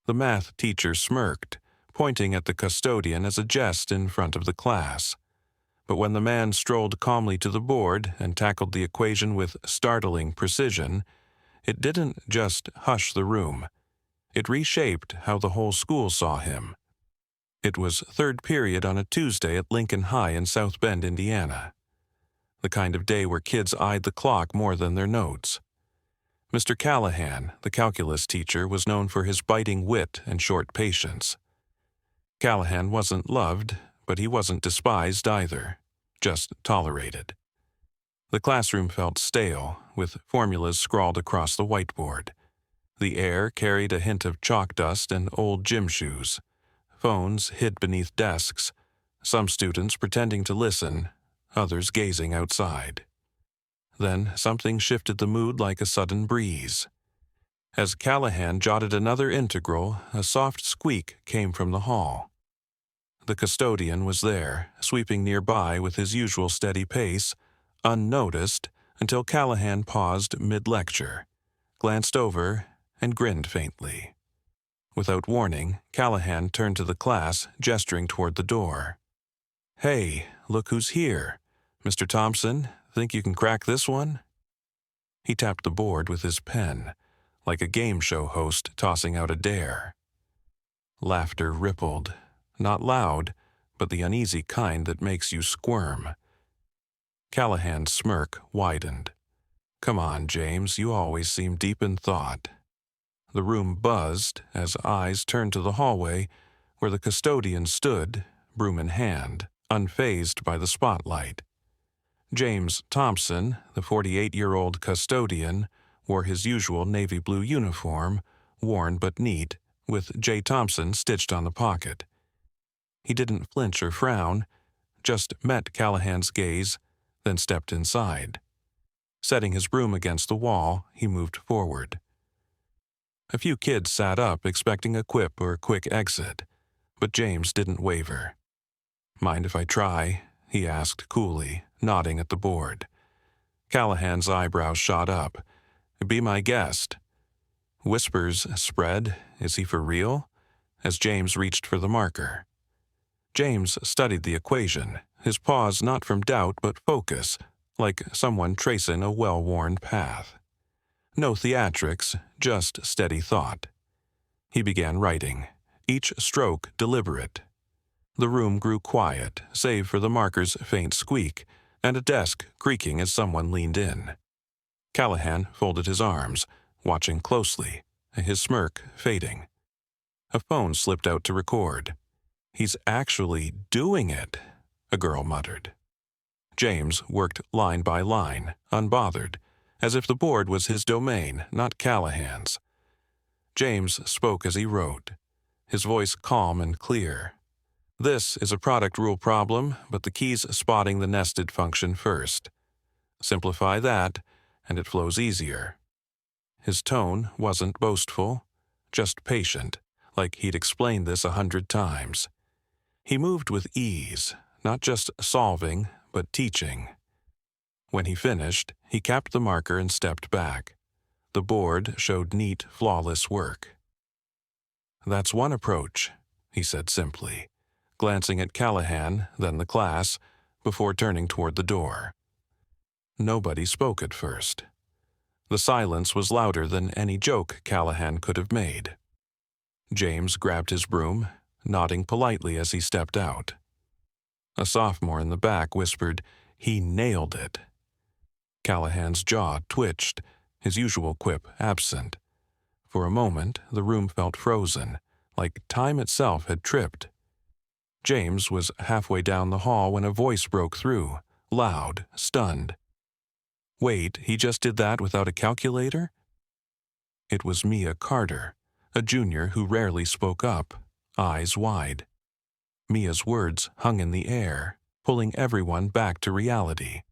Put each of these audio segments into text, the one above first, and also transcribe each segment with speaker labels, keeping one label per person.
Speaker 1: The math teacher smirked, pointing at the custodian as a jest in front of the class. But when the man strolled calmly to the board and tackled the equation with startling precision, it didn't just hush the room. It reshaped how the whole school saw him. It was third period on a Tuesday at Lincoln High in South Bend, Indiana. The kind of day where kids eyed the clock more than their notes. Mr. Callahan, the calculus teacher, was known for his biting wit and short patience. Callahan wasn't loved, but he wasn't despised either, just tolerated. The classroom felt stale, with formulas scrawled across the whiteboard. The air carried a hint of chalk dust and old gym shoes. Phones hid beneath desks, some students pretending to listen, others gazing outside. Then something shifted the mood like a sudden breeze. As Callahan jotted another integral, a soft squeak came from the hall. The custodian was there, sweeping nearby with his usual steady pace, unnoticed until Callahan paused mid-lecture, glanced over, and grinned faintly. Without warning, Callahan turned to the class, gesturing toward the door. "Hey, look who's here. Mr. Thompson, think you can crack this one?" He tapped the board with his pen, like a game show host tossing out a dare. Laughter rippled, not loud, but the uneasy kind that makes you squirm. Callahan's smirk widened. "Come on, James, you always seem deep in thought." The room buzzed as eyes turned to the hallway where the custodian stood, broom in hand, unfazed by the spotlight. James Thompson, the 48-year-old custodian, wore his usual navy blue uniform, worn but neat, with J. Thompson stitched on the pocket. He didn't flinch or frown, just met Callahan's gaze, then stepped inside. Setting his broom against the wall, he moved forward. A few kids sat up, expecting a quip or quick exit, but James didn't waver. "Mind if I try?" he asked coolly, nodding at the board. Callahan's eyebrows shot up. "Be my guest." Whispers spread. "Is he for real?" as James reached for the marker. James studied the equation, his pause not from doubt but focus, like someone tracing a well-worn path. No theatrics, just steady thought. He began writing, each stroke deliberate. The room grew quiet, save for the marker's faint squeak, and a desk creaking as someone leaned in. Callahan folded his arms, watching closely, his smirk fading. A phone slipped out to record. "He's actually doing it," a girl muttered. James worked line by line, unbothered, as if the board was his domain, not Callahan's. James spoke as he wrote, his voice calm and clear. "This is a product rule problem, but the key's spotting the nested function first. Simplify that, and it flows easier." His tone wasn't boastful, just patient, like he'd explained this 100 times. He moved with ease, not just solving, but teaching. When he finished, he capped the marker and stepped back. The board showed neat, flawless work. "That's one approach," he said simply, glancing at Callahan, then the class, before turning toward the door. Nobody spoke at first. The silence was louder than any joke Callahan could have made. James grabbed his broom, nodding politely as he stepped out. A sophomore in the back whispered, "He nailed it." Callahan's jaw twitched, his usual quip absent. For a moment, the room felt frozen, like time itself had tripped. James was halfway down the hall when a voice broke through, loud, stunned. Wait, he just did that without a calculator? It was Mia Carter, a junior who rarely spoke up, eyes wide. Mia's words hung in the air, pulling everyone back to reality.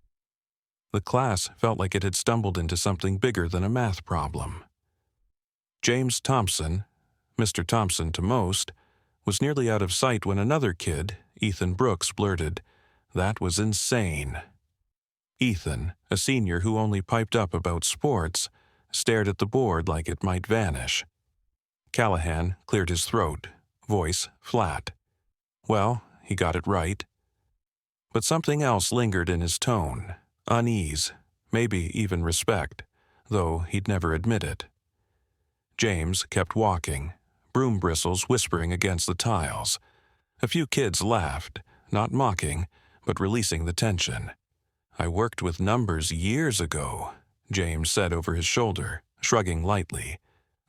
Speaker 1: The class felt like it had stumbled into something bigger than a math problem. James Thompson, Mr. Thompson to most, was nearly out of sight when another kid, Ethan Brooks, blurted, "That was insane." Ethan, a senior who only piped up about sports, stared at the board like it might vanish. Callahan cleared his throat, voice flat. Well, he got it right. But something else lingered in his tone, unease, maybe even respect, though he'd never admit it. James kept walking, broom bristles whispering against the tiles. A few kids laughed, not mocking, but releasing the tension. "I worked with numbers years ago," James said over his shoulder, shrugging lightly.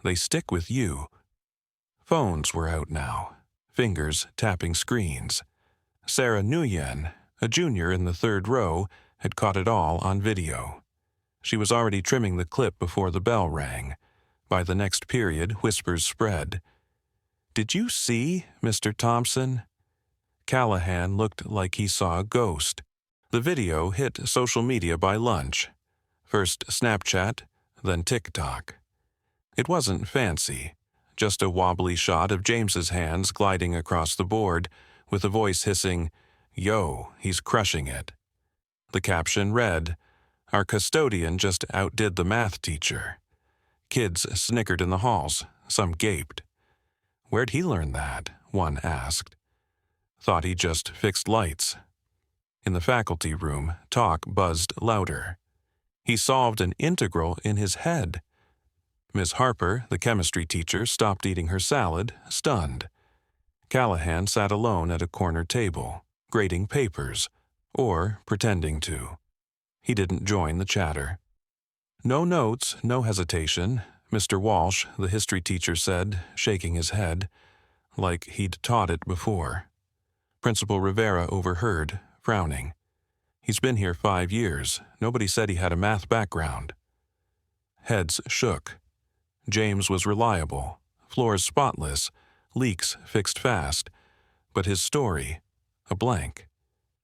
Speaker 1: "They stick with you." Phones were out now, fingers tapping screens. Sarah Nguyen, a junior in the third row, had caught it all on video. She was already trimming the clip before the bell rang. By the next period, whispers spread. "Did you see, Mr. Thompson?" Callahan looked like he saw a ghost. The video hit social media by lunch. First Snapchat, then TikTok. It wasn't fancy, just a wobbly shot of James's hands gliding across the board, with a voice hissing, "Yo, he's crushing it." The caption read, "Our custodian just outdid the math teacher." Kids snickered in the halls, some gaped. "Where'd he learn that?" one asked. "Thought he just fixed lights." In the faculty room, talk buzzed louder. "He solved an integral in his head." Miss Harper, the chemistry teacher, stopped eating her salad, stunned. Callahan sat alone at a corner table, grading papers, or pretending to. He didn't join the chatter. "No notes, no hesitation," Mr. Walsh, the history teacher, said, shaking his head, like he'd taught it before. Principal Rivera overheard, frowning. "He's been here 5 years. Nobody said he had a math background." Heads shook. James was reliable, floors spotless, leaks fixed fast, but his story, a blank.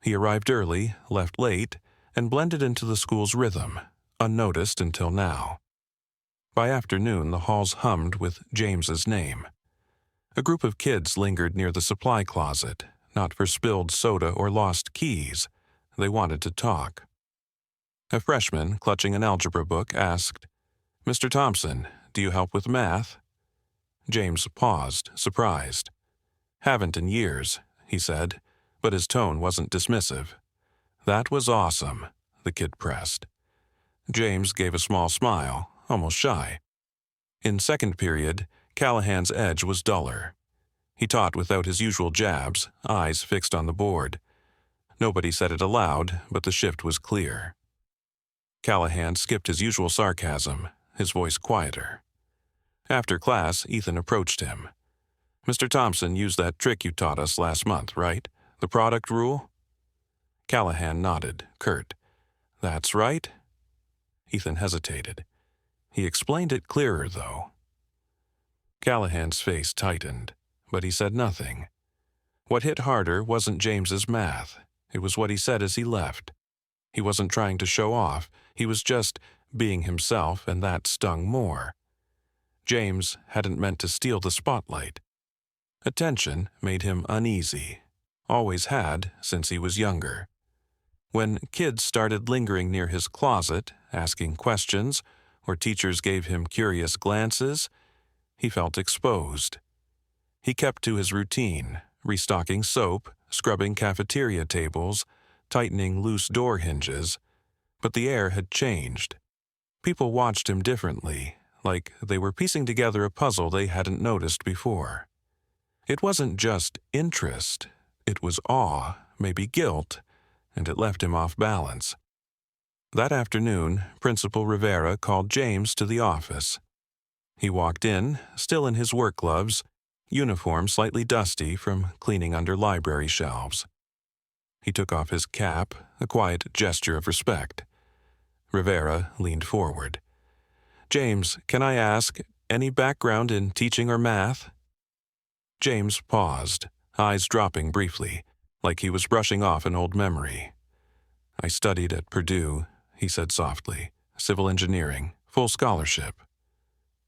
Speaker 1: He arrived early, left late, and blended into the school's rhythm, unnoticed until now. By afternoon, the halls hummed with James's name. A group of kids lingered near the supply closet, not for spilled soda or lost keys. They wanted to talk. A freshman, clutching an algebra book, asked, "Mr. Thompson, do you help with math?" James paused, surprised. "Haven't in years," he said, but his tone wasn't dismissive. "That was awesome," the kid pressed. James gave a small smile, almost shy. In second period, Callahan's edge was duller. He taught without his usual jabs, eyes fixed on the board. Nobody said it aloud, but the shift was clear. Callahan skipped his usual sarcasm, his voice quieter. After class, Ethan approached him. "Mr. Thompson used that trick you taught us last month, right? The product rule?" Callahan nodded, curt. "That's right." Ethan hesitated. He explained it clearer, though. Callahan's face tightened, but he said nothing. What hit harder wasn't James's math. It was what he said as he left. He wasn't trying to show off. He was just being himself, and that stung more. James hadn't meant to steal the spotlight. Attention made him uneasy. Always had since he was younger. When kids started lingering near his closet, asking questions, or teachers gave him curious glances, he felt exposed. He kept to his routine, restocking soap, scrubbing cafeteria tables, tightening loose door hinges, but the air had changed. People watched him differently, like they were piecing together a puzzle they hadn't noticed before. It wasn't just interest, it was awe, maybe guilt, and it left him off balance. That afternoon, Principal Rivera called James to the office. He walked in, still in his work gloves, uniform slightly dusty from cleaning under library shelves. He took off his cap, a quiet gesture of respect. Rivera leaned forward. "James, can I ask, any background in teaching or math?" James paused, eyes dropping briefly, like he was brushing off an old memory. "I studied at Purdue," he said softly. "Civil engineering, full scholarship."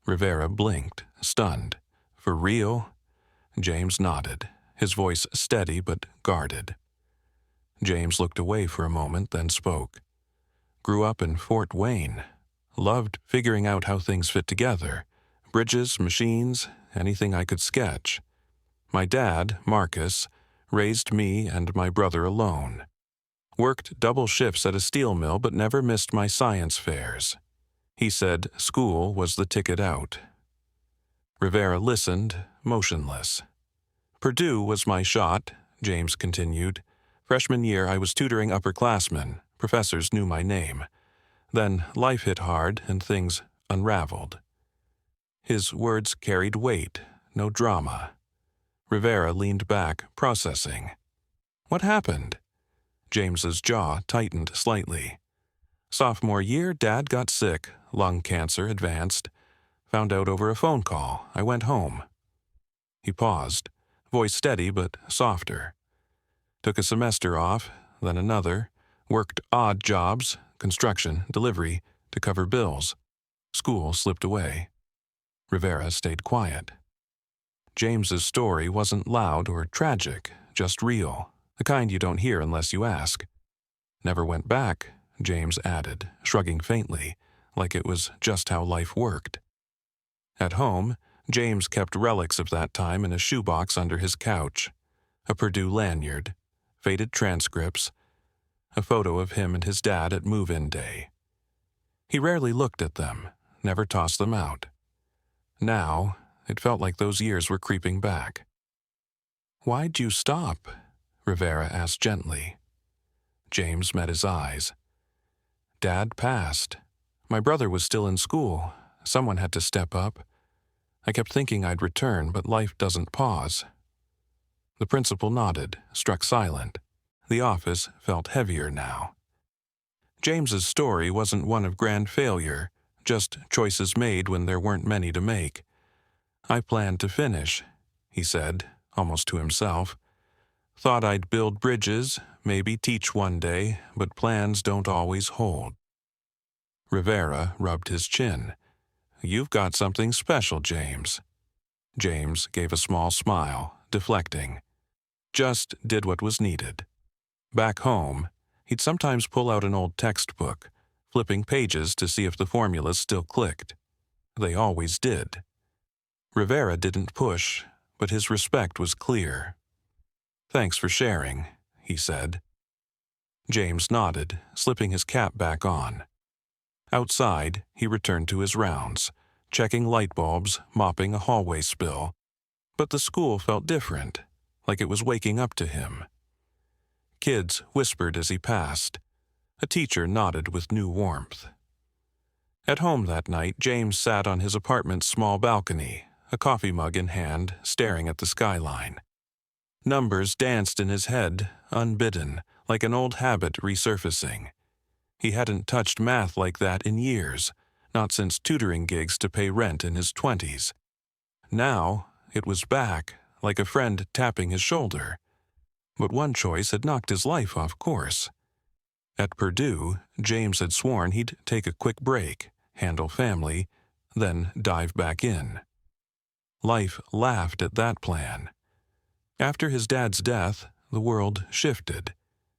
Speaker 1: Rivera blinked, stunned. "For real?" James nodded, his voice steady but guarded. James looked away for a moment, then spoke. "Grew up in Fort Wayne. Loved figuring out how things fit together. Bridges, machines, anything I could sketch. My dad, Marcus, raised me and my brother alone. Worked double shifts at a steel mill but never missed my science fairs. He said school was the ticket out. Rivera listened, motionless. Purdue was my shot, James continued. Freshman year I was tutoring upperclassmen. Professors knew my name. Then life hit hard and things unraveled. His words carried weight, no drama. Rivera leaned back, processing. What happened? James's jaw tightened slightly. Sophomore year, Dad got sick, lung cancer advanced. Found out over a phone call. I went home. He paused, voice steady but softer. Took a semester off, then another. Worked odd jobs, construction, delivery, to cover bills. School slipped away. Rivera stayed quiet. James's story wasn't loud or tragic, just real, the kind you don't hear unless you ask. Never went back, James added, shrugging faintly, like it was just how life worked. At home, James kept relics of that time in a shoebox under his couch. A Purdue lanyard, faded transcripts, a photo of him and his dad at move-in day. He rarely looked at them, never tossed them out. Now, it felt like those years were creeping back. "Why'd you stop?" Rivera asked gently. James met his eyes. "Dad passed. My brother was still in school. Someone had to step up. I kept thinking I'd return, but life doesn't pause." The principal nodded, struck silent. The office felt heavier now. James's story wasn't one of grand failure, just choices made when there weren't many to make. "I planned to finish," he said, almost to himself. "Thought I'd build bridges, maybe teach one day, but plans don't always hold." Rivera rubbed his chin. "You've got something special, James." James gave a small smile, deflecting. Just did what was needed. Back home, he'd sometimes pull out an old textbook, flipping pages to see if the formulas still clicked. They always did. Rivera didn't push, but his respect was clear. "Thanks for sharing," he said. James nodded, slipping his cap back on. Outside, he returned to his rounds, checking light bulbs, mopping a hallway spill. But the school felt different, like it was waking up to him. Kids whispered as he passed. A teacher nodded with new warmth. At home that night, James sat on his apartment's small balcony, a coffee mug in hand, staring at the skyline. Numbers danced in his head, unbidden, like an old habit resurfacing. He hadn't touched math like that in years, not since tutoring gigs to pay rent in his 20s. Now, it was back, like a friend tapping his shoulder. But one choice had knocked his life off course. At Purdue, James had sworn he'd take a quick break, handle family, then dive back in. Life laughed at that plan. After his dad's death, the world shifted,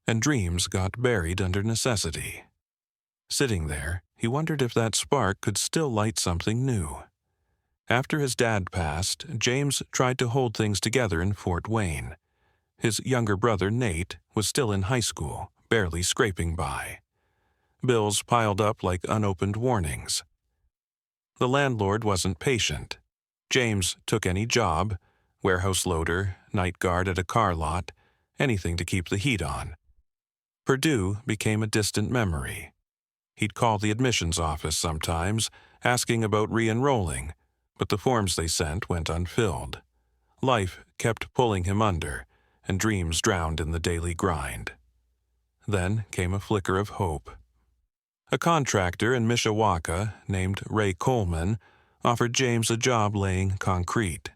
Speaker 1: and dreams got buried under necessity. Sitting there, he wondered if that spark could still light something new. After his dad passed, James tried to hold things together in Fort Wayne. His younger brother, Nate, was still in high school, barely scraping by. Bills piled up like unopened warnings. The landlord wasn't patient. James took any job, warehouse loader, night guard at a car lot, anything to keep the heat on. Purdue became a distant memory. He'd call the admissions office sometimes, asking about re-enrolling, but the forms they sent went unfilled. Life kept pulling him under, and dreams drowned in the daily grind. Then came a flicker of hope. A contractor in Mishawaka, named Ray Coleman, offered James a job laying concrete.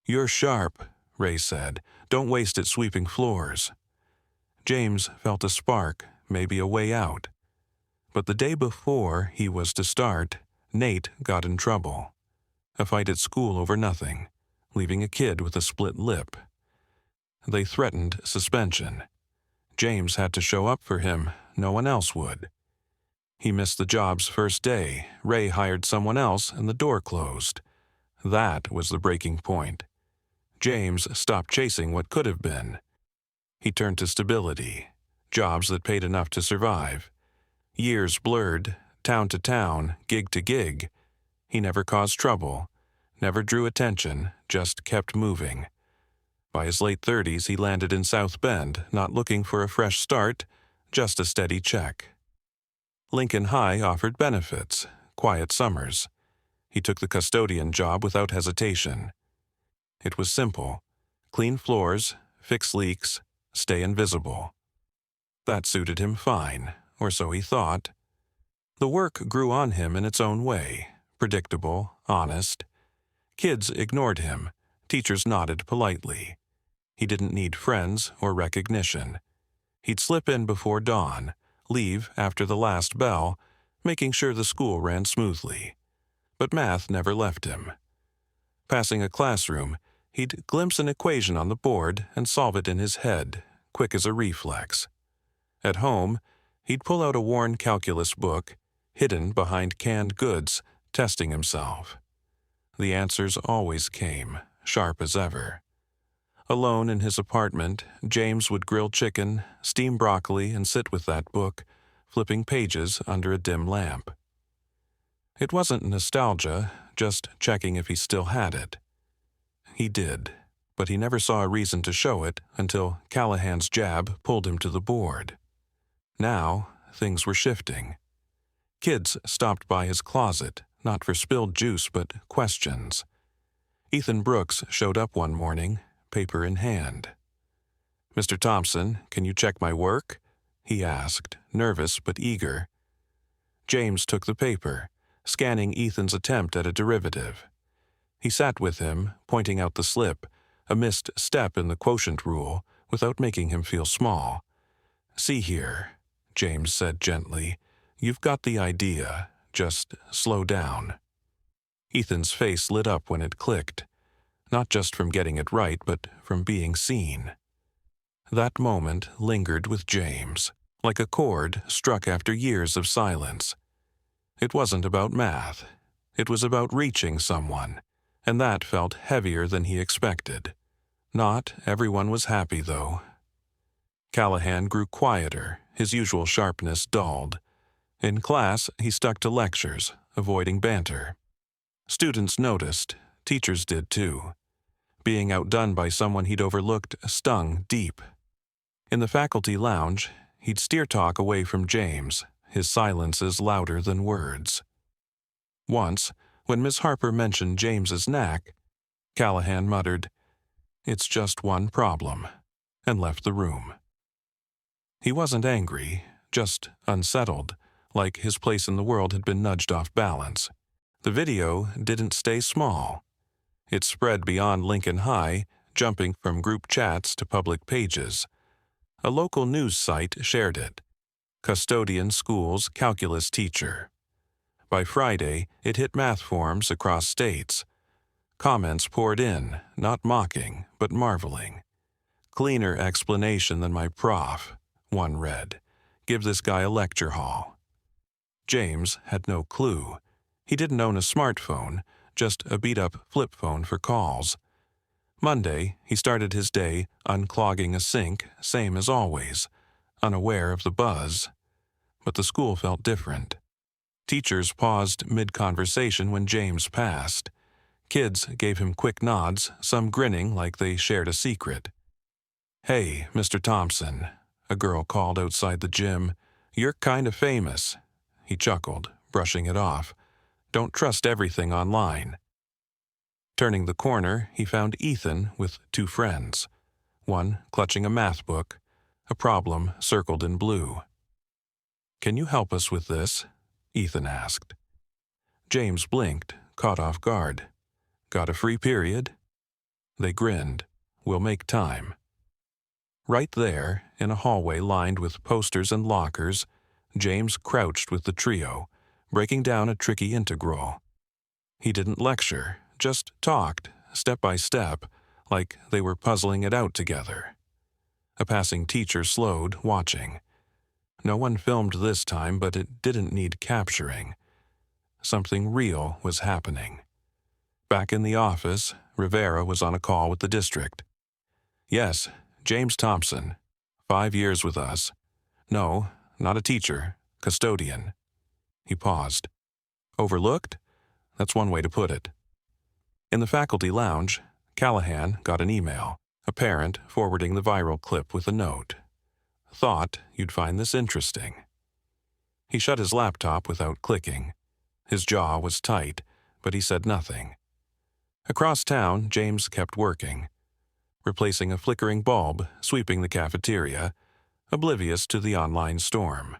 Speaker 1: "You're sharp," Ray said. "Don't waste it sweeping floors." James felt a spark, maybe a way out. But the day before he was to start, Nate got in trouble. A fight at school over nothing, leaving a kid with a split lip. They threatened suspension. James had to show up for him, no one else would. He missed the job's first day. Ray hired someone else and the door closed. That was the breaking point. James stopped chasing what could have been. He turned to stability, jobs that paid enough to survive. Years blurred, town to town, gig to gig. He never caused trouble, never drew attention, just kept moving. By his late 30s, he landed in South Bend, not looking for a fresh start, just a steady check. Lincoln High offered benefits, quiet summers. He took the custodian job without hesitation. It was simple: clean floors, fix leaks, stay invisible. That suited him fine, or so he thought. The work grew on him in its own way, predictable, honest. Kids ignored him, teachers nodded politely. He didn't need friends or recognition. He'd slip in before dawn, leave after the last bell, making sure the school ran smoothly. But math never left him. Passing a classroom, he'd glimpse an equation on the board and solve it in his head, quick as a reflex. At home, he'd pull out a worn calculus book, hidden behind canned goods, testing himself. The answers always came, sharp as ever. Alone in his apartment, James would grill chicken, steam broccoli, and sit with that book, flipping pages under a dim lamp. It wasn't nostalgia, just checking if he still had it. He did, but he never saw a reason to show it until Callahan's jab pulled him to the board. Now, things were shifting. Kids stopped by his closet, not for spilled juice but questions. Ethan Brooks showed up one morning, paper in hand. "Mr. Thompson, can you check my work?" he asked, nervous but eager. James took the paper, scanning Ethan's attempt at a derivative. He sat with him, pointing out the slip, a missed step in the quotient rule, without making him feel small. "See here," James said gently. "You've got the idea. Just slow down." Ethan's face lit up when it clicked, not just from getting it right, but from being seen. That moment lingered with James, like a chord struck after years of silence. It wasn't about math. It was about reaching someone, and that felt heavier than he expected. Not everyone was happy, though. Callahan grew quieter, his usual sharpness dulled. In class, he stuck to lectures, avoiding banter. Students noticed, teachers did too. Being outdone by someone he'd overlooked stung deep. In the faculty lounge, he'd steer talk away from James, his silences louder than words. Once, when Miss Harper mentioned James's knack, Callahan muttered, "It's just one problem," and left the room. He wasn't angry, just unsettled, like his place in the world had been nudged off balance. The video didn't stay small. It spread beyond Lincoln High, jumping from group chats to public pages. A local news site shared it. Custodian School's calculus teacher. By Friday, it hit math forums across states. Comments poured in, not mocking, but marveling. "Cleaner explanation than my prof," one read. "Give this guy a lecture hall." James had no clue. He didn't own a smartphone, just a beat-up flip phone for calls. Monday, he started his day unclogging a sink, same as always, unaware of the buzz. But the school felt different. Teachers paused mid-conversation when James passed. Kids gave him quick nods, some grinning like they shared a secret. "Hey, Mr. Thompson," a girl called outside the gym. "You're kind of famous." He chuckled, brushing it off. "Don't trust everything online." Turning the corner, he found Ethan with two friends, one clutching a math book, a problem circled in blue. "Can you help us with this?" Ethan asked. James blinked, caught off guard. "Got a free period?" They grinned. "We'll make time." Right there, in a hallway lined with posters and lockers, James crouched with the trio, breaking down a tricky integral. He didn't lecture, just talked, step by step, like they were puzzling it out together. A passing teacher slowed, watching. No one filmed this time, but it didn't need capturing. Something real was happening. Back in the office, Rivera was on a call with the district. "Yes, James Thompson. 5 years with us. No, not a teacher, custodian." He paused. "Overlooked? That's one way to put it." In the faculty lounge, Callahan got an email, a parent forwarding the viral clip with a note. "Thought you'd find this interesting." He shut his laptop without clicking. His jaw was tight, but he said nothing. Across town, James kept working, replacing a flickering bulb, sweeping the cafeteria, oblivious to the online storm.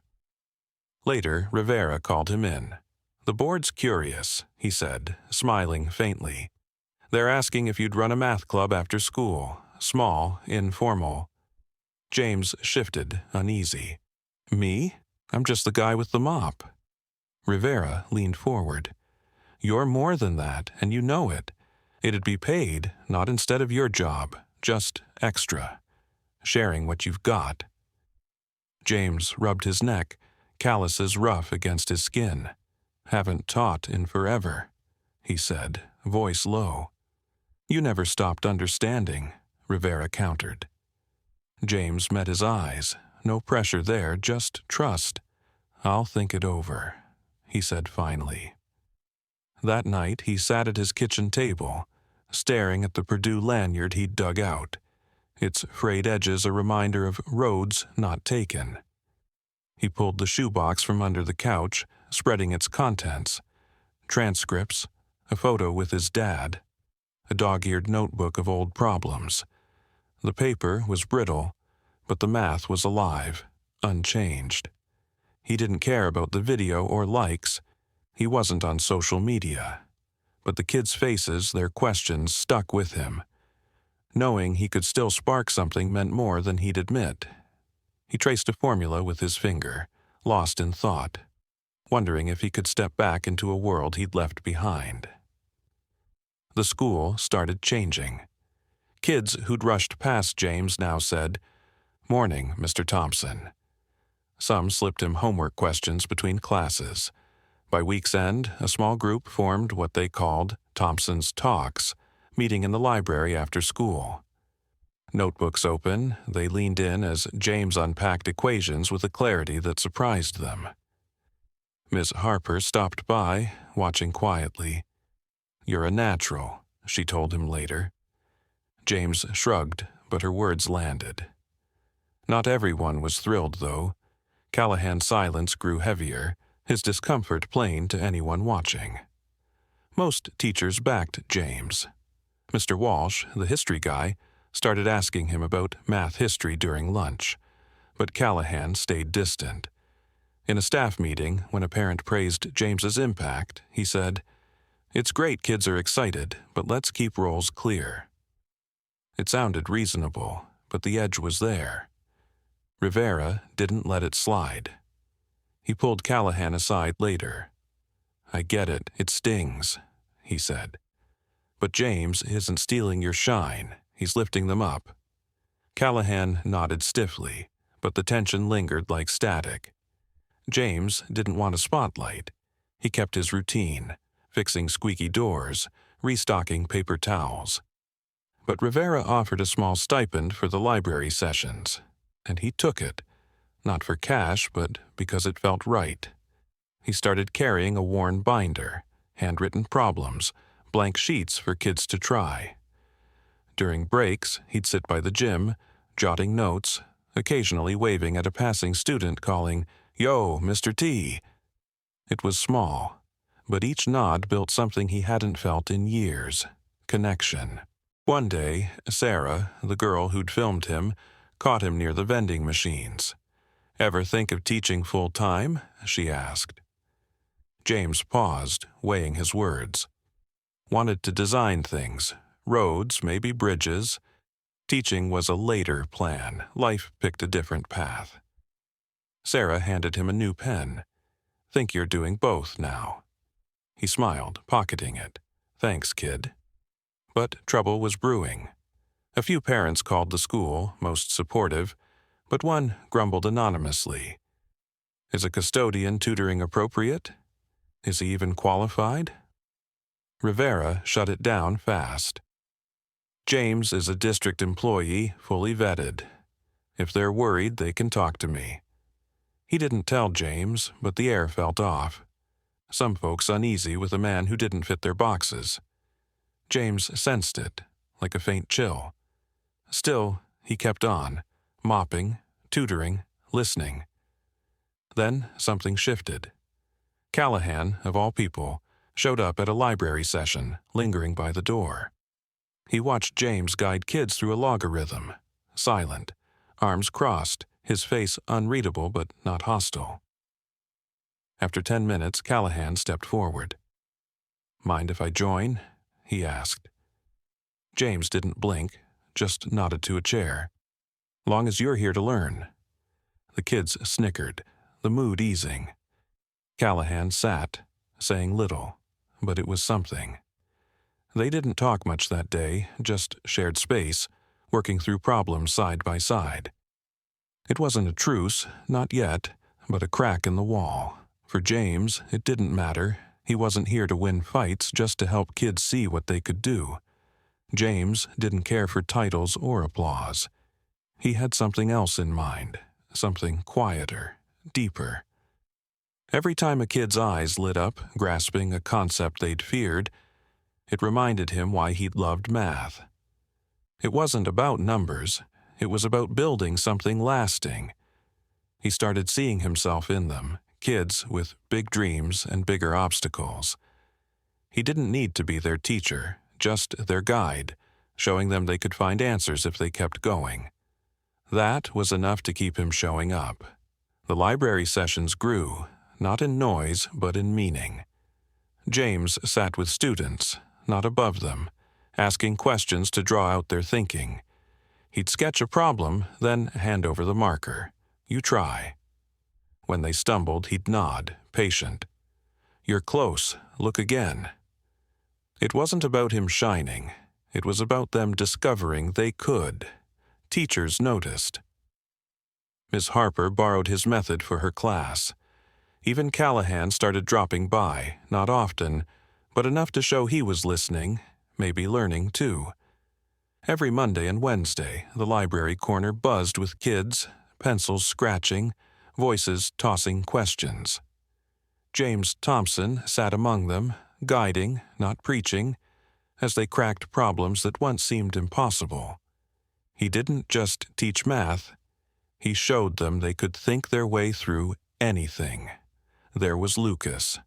Speaker 1: Later, Rivera called him in. "The board's curious," he said, smiling faintly. "They're asking if you'd run a math club after school, small, informal." James shifted, uneasy. "Me? I'm just the guy with the mop." Rivera leaned forward. "You're more than that, and you know it. It'd be paid, not instead of your job, just extra. Sharing what you've got." James rubbed his neck, calluses rough against his skin. "Haven't taught in forever," he said, voice low. "You never stopped understanding," Rivera countered. James met his eyes. No pressure there, just trust. "I'll think it over," he said finally. That night he sat at his kitchen table, staring at the Purdue lanyard he'd dug out, its frayed edges a reminder of roads not taken. He pulled the shoebox from under the couch, spreading its contents: transcripts, a photo with his dad, a dog-eared notebook of old problems. The paper was brittle, but the math was alive, unchanged. He didn't care about the video or likes. He wasn't on social media. But the kids' faces, their questions, stuck with him. Knowing he could still spark something meant more than he'd admit. He traced a formula with his finger, lost in thought, wondering if he could step back into a world he'd left behind. The school started changing. Kids who'd rushed past James now said, "Morning, Mr. Thompson." Some slipped him homework questions between classes. By week's end, a small group formed what they called Thompson's Talks, meeting in the library after school. Notebooks open, they leaned in as James unpacked equations with a clarity that surprised them. Miss Harper stopped by, watching quietly. "You're a natural," she told him later. James shrugged, but her words landed. Not everyone was thrilled, though. Callahan's silence grew heavier, his discomfort plain to anyone watching. Most teachers backed James. Mr. Walsh, the history guy, started asking him about math history during lunch, but Callahan stayed distant. In a staff meeting, when a parent praised James's impact, he said, "It's great kids are excited, but let's keep roles clear." It sounded reasonable, but the edge was there. Rivera didn't let it slide. He pulled Callahan aside later. "I get it, it stings," he said. "But James isn't stealing your shine, he's lifting them up." Callahan nodded stiffly, but the tension lingered like static. James didn't want a spotlight. He kept his routine, fixing squeaky doors, restocking paper towels. But Rivera offered a small stipend for the library sessions, and he took it, not for cash, but because it felt right. He started carrying a worn binder, handwritten problems, blank sheets for kids to try. During breaks, he'd sit by the gym, jotting notes, occasionally waving at a passing student calling, "Yo, Mr. T." It was small, but each nod built something he hadn't felt in years: connection. One day, Sarah, the girl who'd filmed him, caught him near the vending machines. "Ever think of teaching full-time?" she asked. James paused, weighing his words. Wanted to design things, roads, maybe bridges. Teaching was a later plan. Life picked a different path. Sarah handed him a new pen. "Think you're doing both now." He smiled, pocketing it. "Thanks, kid." But trouble was brewing. A few parents called the school, most supportive, but one grumbled anonymously. Is a custodian tutoring appropriate? Is he even qualified? Rivera shut it down fast. James is a district employee, fully vetted. If they're worried, they can talk to me. He didn't tell James, but the air felt off. Some folks uneasy with a man who didn't fit their boxes. James sensed it, like a faint chill. Still, he kept on, mopping, tutoring, listening. Then something shifted. Callahan, of all people, showed up at a library session, lingering by the door. He watched James guide kids through a logarithm, silent, arms crossed, his face unreadable but not hostile. After 10 minutes, Callahan stepped forward. "Mind if I join?" he asked. James didn't blink, just nodded to a chair. "Long as you're here to learn." The kids snickered, the mood easing. Callahan sat, saying little, but it was something. They didn't talk much that day, just shared space, working through problems side by side. It wasn't a truce, not yet, but a crack in the wall. For James, it didn't matter. He wasn't here to win fights, just to help kids see what they could do. James didn't care for titles or applause. He had something else in mind, something quieter, deeper. Every time a kid's eyes lit up, grasping a concept they'd feared, it reminded him why he'd loved math. It wasn't about numbers. It was about building something lasting. He started seeing himself in them, kids with big dreams and bigger obstacles. He didn't need to be their teacher, just their guide, showing them they could find answers if they kept going. That was enough to keep him showing up. The library sessions grew, not in noise, but in meaning. James sat with students, not above them, asking questions to draw out their thinking. He'd sketch a problem, then hand over the marker. "You try." When they stumbled, he'd nod, patient. "You're close. Look again." It wasn't about him shining. It was about them discovering they could. Teachers noticed. Miss Harper borrowed his method for her class. Even Callahan started dropping by, not often, but enough to show he was listening, maybe learning too. Every Monday and Wednesday, the library corner buzzed with kids, pencils scratching, voices tossing questions. James Thompson sat among them, guiding, not preaching, as they cracked problems that once seemed impossible. He didn't just teach math. He showed them they could think their way through anything. There was Lucas,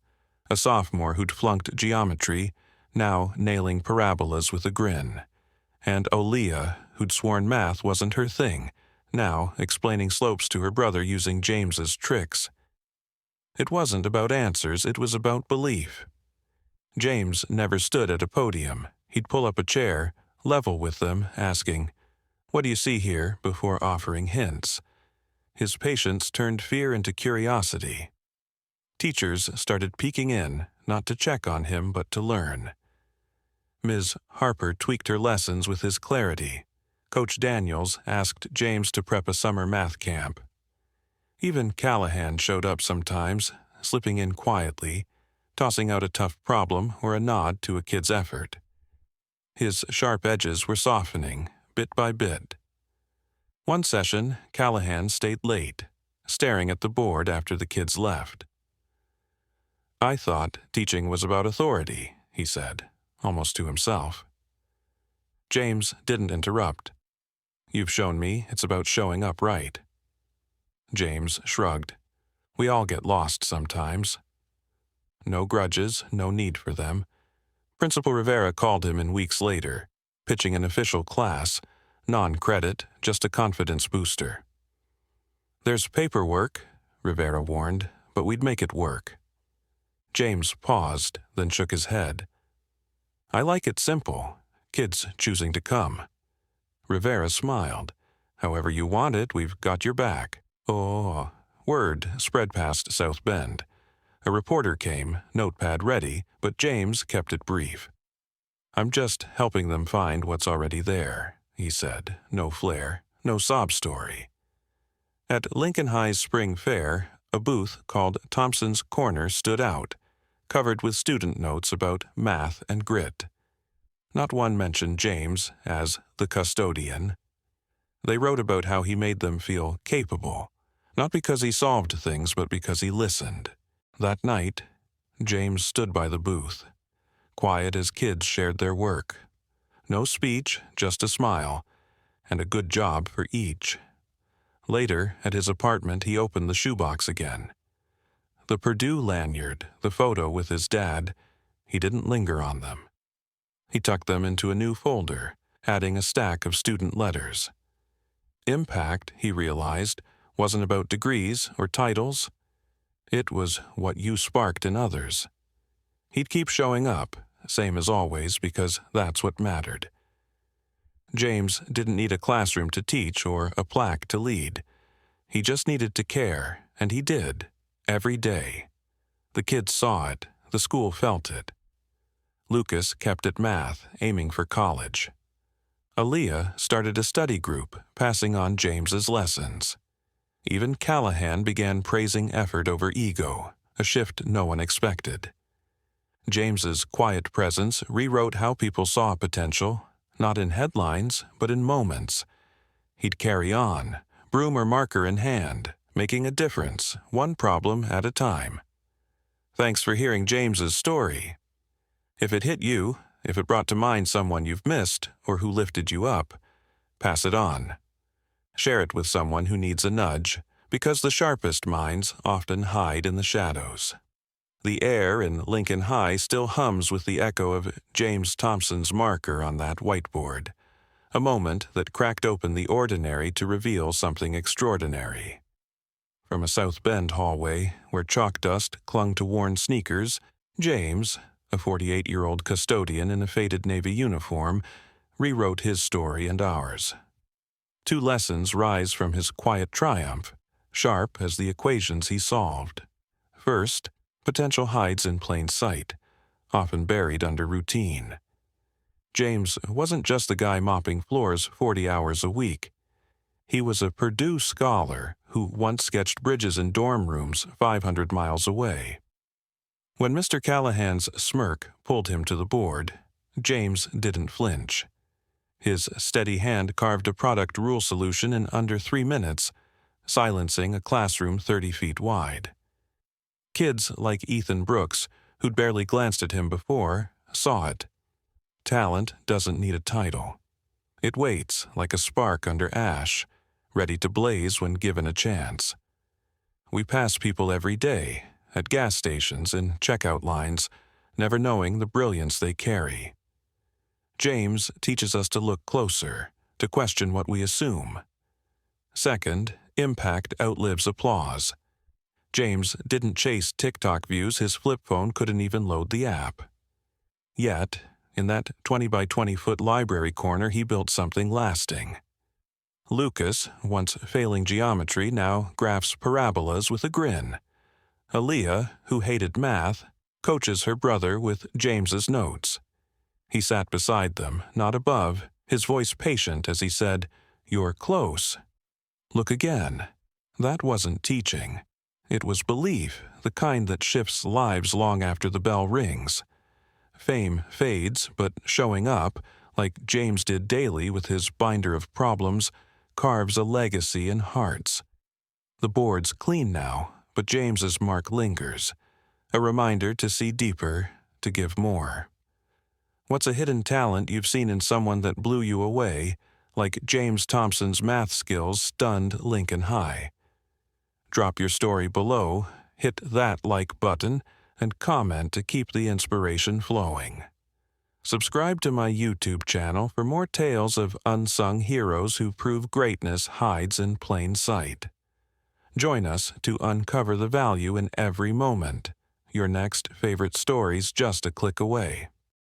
Speaker 1: a sophomore who'd flunked geometry, now nailing parabolas with a grin, and Olea, who'd sworn math wasn't her thing, now explaining slopes to her brother using James's tricks. It wasn't about answers, it was about belief. James never stood at a podium. He'd pull up a chair, level with them, asking, "What do you see here?" before offering hints. His patience turned fear into curiosity. Teachers started peeking in, not to check on him, but to learn. Ms. Harper tweaked her lessons with his clarity. Coach Daniels asked James to prep a summer math camp. Even Callahan showed up sometimes, slipping in quietly, tossing out a tough problem or a nod to a kid's effort. His sharp edges were softening, bit by bit. One session, Callahan stayed late, staring at the board after the kids left. "I thought teaching was about authority," he said, almost to himself. James didn't interrupt. "You've shown me it's about showing up right." James shrugged. "We all get lost sometimes." No grudges, no need for them. Principal Rivera called him in weeks later, pitching an official class, non-credit, just a confidence booster. "There's paperwork," Rivera warned, "but we'd make it work." James paused, then shook his head. "I like it simple, kids choosing to come." Rivera smiled. "However you want it, we've got your back." Oh, word spread past South Bend. A reporter came, notepad ready, but James kept it brief. "I'm just helping them find what's already there," he said, no flair, no sob story. At Lincoln High's spring fair, A booth called Thompson's Corner stood out, covered with student notes about math and grit. Not one mentioned James as the custodian. They wrote about how he made them feel capable, not because he solved things, but because he listened. That night, James stood by the booth, quiet as kids shared their work. No speech, just a smile, and a good job for each. Later, at his apartment, he opened the shoebox again. The Purdue lanyard, the photo with his dad, he didn't linger on them. He tucked them into a new folder, adding a stack of student letters. Impact, he realized, wasn't about degrees or titles. It was what you sparked in others. He'd keep showing up, same as always, because that's what mattered. James didn't need a classroom to teach or a plaque to lead. He just needed to care, and he did, every day. The kids saw it, the school felt it. Lucas kept at math, aiming for college. Aaliyah started a study group, passing on James's lessons. Even Callahan began praising effort over ego, a shift no one expected. James's quiet presence rewrote how people saw potential, not in headlines, but in moments. He'd carry on, broom or marker in hand, making a difference, one problem at a time. Thanks for hearing James's story. If it hit you, if it brought to mind someone you've missed or who lifted you up, pass it on. Share it with someone who needs a nudge, because the sharpest minds often hide in the shadows. The air in Lincoln High still hums with the echo of James Thompson's marker on that whiteboard, a moment that cracked open the ordinary to reveal something extraordinary. From a South Bend hallway, where chalk dust clung to worn sneakers, James, a 48-year-old custodian in a faded Navy uniform, rewrote his story and ours. 2 lessons rise from his quiet triumph, sharp as the equations he solved. First, potential hides in plain sight, often buried under routine. James wasn't just the guy mopping floors 40 hours a week. He was a Purdue scholar who once sketched bridges in dorm rooms 500 miles away. When Mr. Callahan's smirk pulled him to the board, James didn't flinch. His steady hand carved a product rule solution in under 3 minutes, silencing a classroom 30 feet wide. Kids like Ethan Brooks, who'd barely glanced at him before, saw it. Talent doesn't need a title. It waits like a spark under ash, ready to blaze when given a chance. We pass people every day, at gas stations and checkout lines, never knowing the brilliance they carry. James teaches us to look closer, to question what we assume. Second, impact outlives applause. James didn't chase TikTok views, his flip phone couldn't even load the app. Yet, in that 20 by 20 foot library corner, he built something lasting. Lucas, once failing geometry, now graphs parabolas with a grin. Aaliyah, who hated math, coaches her brother with James's notes. He sat beside them, not above, his voice patient as he said, "You're close. Look again." That wasn't teaching. It was belief, the kind that shifts lives long after the bell rings. Fame fades, but showing up, like James did daily with his binder of problems, carves a legacy in hearts. The board's clean now, but James's mark lingers, a reminder to see deeper, to give more. What's a hidden talent you've seen in someone that blew you away, like James Thompson's math skills stunned Lincoln High? Drop your story below, hit that like button, and comment to keep the inspiration flowing. Subscribe to my YouTube channel for more tales of unsung heroes who prove greatness hides in plain sight. Join us to uncover the value in every moment. Your next favorite story's just a click away.